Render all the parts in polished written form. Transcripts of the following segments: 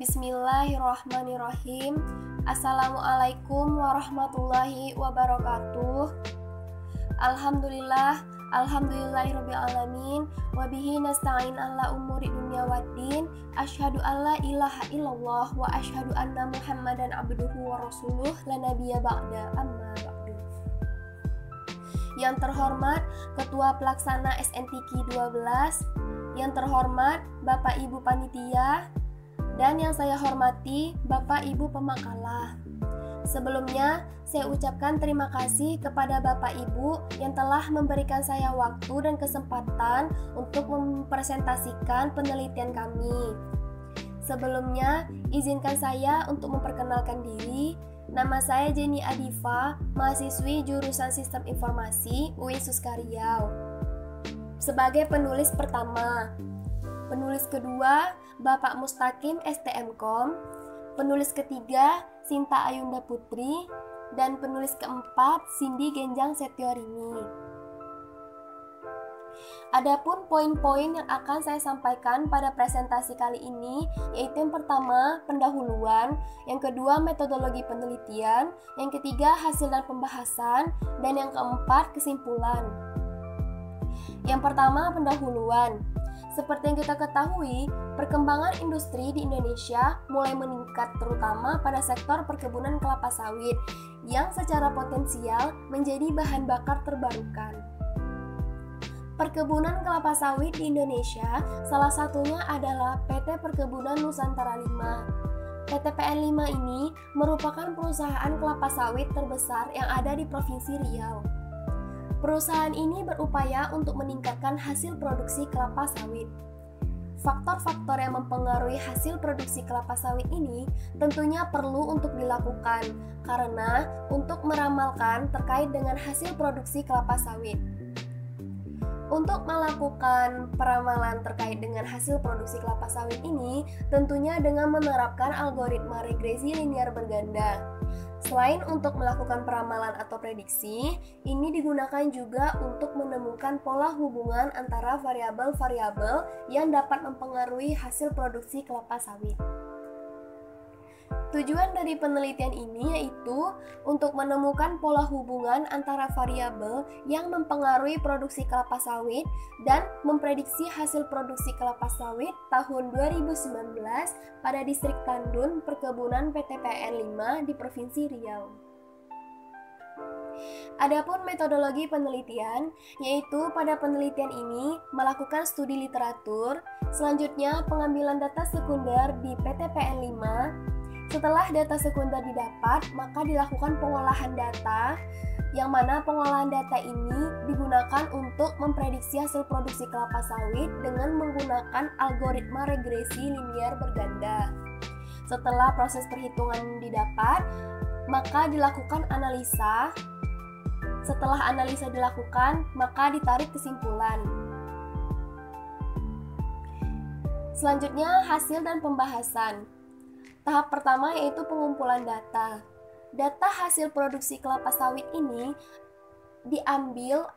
Bismillahirrahmanirrahim. Assalamualaikum warahmatullahi wabarakatuh. Alhamdulillahirrabbilalamin. Wabihi nasta'in ala umuri dunya waddin. Asyhadu alla ilaha illallah wa asyhadu anna muhammadan abduhu wa rasuluh la nabiyya ba'da amma ba'du. Yang terhormat Ketua Pelaksana SNTQ 12, yang terhormat Bapak Ibu Panitia, dan yang saya hormati Bapak Ibu Pemakalah. Sebelumnya, saya ucapkan terima kasih kepada Bapak Ibu yang telah memberikan saya waktu dan kesempatan untuk mempresentasikan penelitian kami. Sebelumnya, izinkan saya untuk memperkenalkan diri. Nama saya Jenny Adifa, mahasiswi jurusan Sistem Informasi UIN Suska Riau. Sebagai penulis pertama, penulis kedua Bapak Mustaqim STMkom, penulis ketiga Sinta Ayunda Putri, dan penulis keempat Cindy Genjang Setiorini. Adapun poin-poin yang akan saya sampaikan pada presentasi kali ini yaitu yang pertama pendahuluan, yang kedua metodologi penelitian, yang ketiga hasil dan pembahasan, dan yang keempat kesimpulan. Yang pertama pendahuluan. Seperti yang kita ketahui, perkembangan industri di Indonesia mulai meningkat terutama pada sektor perkebunan kelapa sawit yang secara potensial menjadi bahan bakar terbarukan. Perkebunan kelapa sawit di Indonesia salah satunya adalah PT Perkebunan Nusantara 5. PT PN 5 ini merupakan perusahaan kelapa sawit terbesar yang ada di Provinsi Riau. Perusahaan ini berupaya untuk meningkatkan hasil produksi kelapa sawit. Faktor-faktor yang mempengaruhi hasil produksi kelapa sawit ini tentunya perlu untuk dilakukan, karena untuk meramalkan terkait dengan hasil produksi kelapa sawit. Untuk melakukan peramalan terkait dengan hasil produksi kelapa sawit ini, tentunya dengan menerapkan algoritma regresi linear berganda. Selain untuk melakukan peramalan atau prediksi, ini digunakan juga untuk menemukan pola hubungan antara variabel-variabel yang dapat mempengaruhi hasil produksi kelapa sawit. Tujuan dari penelitian ini yaitu untuk menemukan pola hubungan antara variabel yang mempengaruhi produksi kelapa sawit dan memprediksi hasil produksi kelapa sawit tahun 2019 pada distrik Tandun Perkebunan PT PN 5 di Provinsi Riau. Adapun metodologi penelitian, yaitu pada penelitian ini melakukan studi literatur, selanjutnya pengambilan data sekunder di PT PN 5. Setelah data sekunder didapat, maka dilakukan pengolahan data, yang mana pengolahan data ini digunakan untuk memprediksi hasil produksi kelapa sawit dengan menggunakan algoritma regresi linear berganda. Setelah proses perhitungan didapat, maka dilakukan analisa. Setelah analisa dilakukan, maka ditarik kesimpulan. Selanjutnya, hasil dan pembahasan. Tahap pertama yaitu pengumpulan data. Data hasil produksi kelapa sawit ini diambil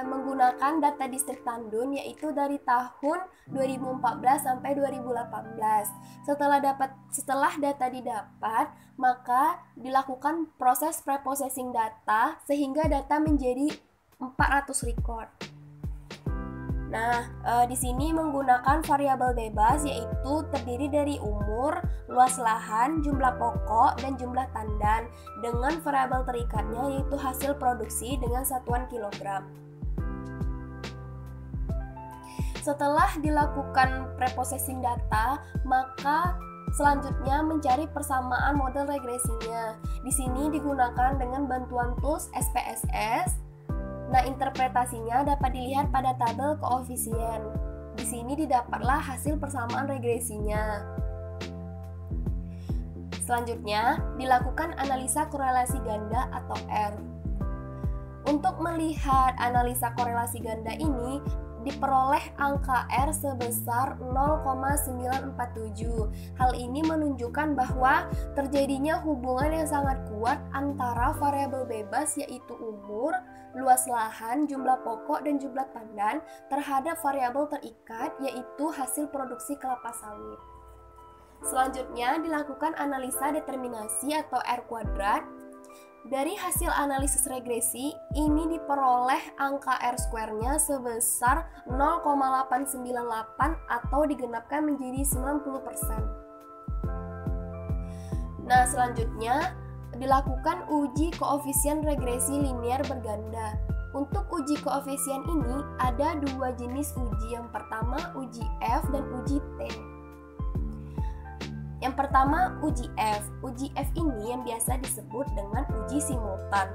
menggunakan data distrik Tandun yaitu dari tahun 2014 sampai 2018. Setelah data didapat, maka dilakukan proses preprocessing data sehingga data menjadi 400 record. Nah, di sini menggunakan variabel bebas yaitu terdiri dari umur, luas lahan, jumlah pokok, dan jumlah tandan dengan variabel terikatnya yaitu hasil produksi dengan satuan kilogram. Setelah dilakukan preprocessing data, maka selanjutnya mencari persamaan model regresinya. Di sini digunakan dengan bantuan tools SPSS. Nah, interpretasinya dapat dilihat pada tabel koefisien. Di sini didapatlah hasil persamaan regresinya. Selanjutnya, dilakukan analisa korelasi ganda atau R. Untuk melihat analisa korelasi ganda ini, diperoleh angka R sebesar 0,947. Hal ini menunjukkan bahwa terjadinya hubungan yang sangat kuat antara variabel bebas yaitu umur, luas lahan, jumlah pokok, dan jumlah tandan terhadap variabel terikat yaitu hasil produksi kelapa sawit. Selanjutnya dilakukan analisa determinasi atau R kuadrat. Dari hasil analisis regresi, ini diperoleh angka R square-nya sebesar 0,898 atau digenapkan menjadi 90%. Nah, selanjutnya dilakukan uji koefisien regresi linear berganda. Untuk uji koefisien ini ada dua jenis uji. Yang pertama uji F dan uji T. Yang pertama uji F. Uji F ini yang biasa disebut dengan uji simultan.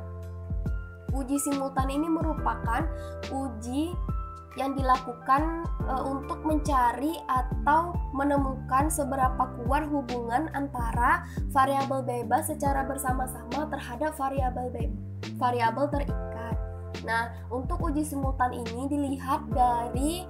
Uji simultan ini merupakan uji yang dilakukan untuk mencari atau menemukan seberapa kuat hubungan antara variabel bebas secara bersama-sama terhadap variabel terikat. Nah, untuk uji simultan ini dilihat dari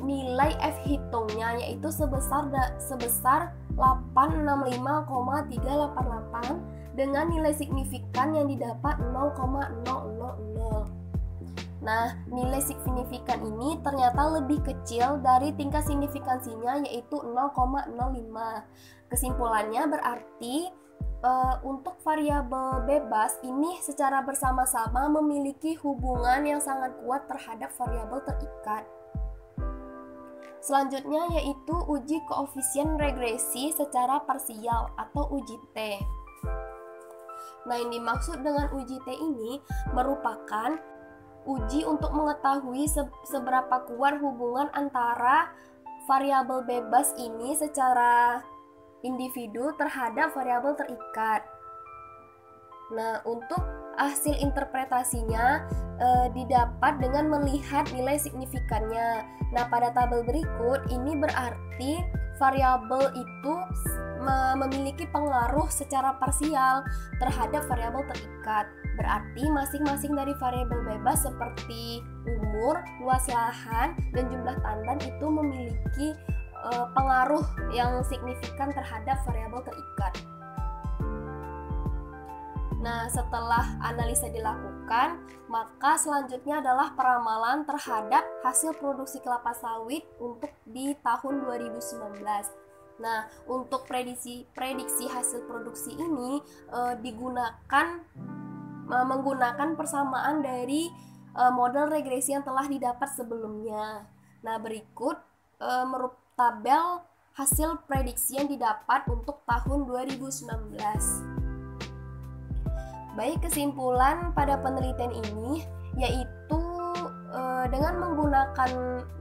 nilai F hitungnya, yaitu sebesar 865,388 dengan nilai signifikan yang didapat 0,000. Nah, nilai signifikan ini ternyata lebih kecil dari tingkat signifikansinya, yaitu 0,05. Kesimpulannya berarti untuk variabel bebas ini secara bersama-sama memiliki hubungan yang sangat kuat terhadap variabel terikat. Selanjutnya yaitu uji koefisien regresi secara parsial atau uji T. Nah, yang dimaksud dengan uji T ini merupakan uji untuk mengetahui seberapa kuat hubungan antara variabel bebas ini secara individu terhadap variabel terikat. Nah, untuk hasil interpretasinya didapat dengan melihat nilai signifikannya. Nah, pada tabel berikut ini berarti variabel itu memiliki pengaruh secara parsial terhadap variabel terikat. Berarti masing-masing dari variabel bebas seperti umur, luas lahan, dan jumlah tandan itu memiliki pengaruh yang signifikan terhadap variabel terikat. Nah, setelah analisa dilakukan, maka selanjutnya adalah peramalan terhadap hasil produksi kelapa sawit untuk di tahun 2019. Nah, untuk prediksi hasil produksi ini menggunakan persamaan dari model regresi yang telah didapat sebelumnya. Nah, berikut tabel hasil prediksi yang didapat untuk tahun 2019. Baik, kesimpulan pada penelitian ini yaitu dengan menggunakan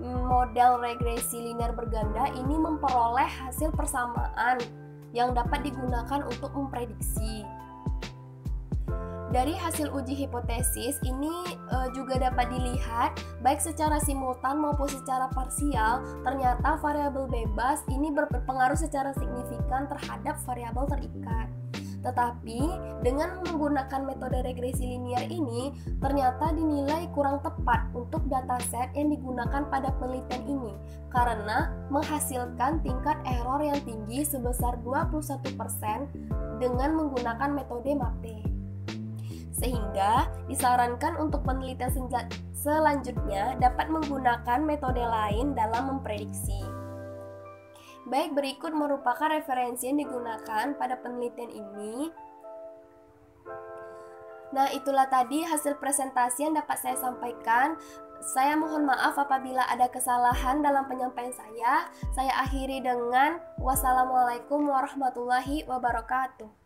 model regresi linear berganda ini memperoleh hasil persamaan yang dapat digunakan untuk memprediksi. Dari hasil uji hipotesis ini juga dapat dilihat baik secara simultan maupun secara parsial, ternyata variabel bebas ini berpengaruh secara signifikan terhadap variabel terikat. Tetapi dengan menggunakan metode regresi linear ini ternyata dinilai kurang tepat untuk dataset yang digunakan pada penelitian ini karena menghasilkan tingkat error yang tinggi sebesar 21% dengan menggunakan metode MAPE. Sehingga disarankan untuk penelitian selanjutnya dapat menggunakan metode lain dalam memprediksi. Baik, berikut merupakan referensi yang digunakan pada penelitian ini. Nah, itulah tadi hasil presentasi yang dapat saya sampaikan. Saya mohon maaf apabila ada kesalahan dalam penyampaian saya. Saya akhiri dengan wassalamualaikum warahmatullahi wabarakatuh.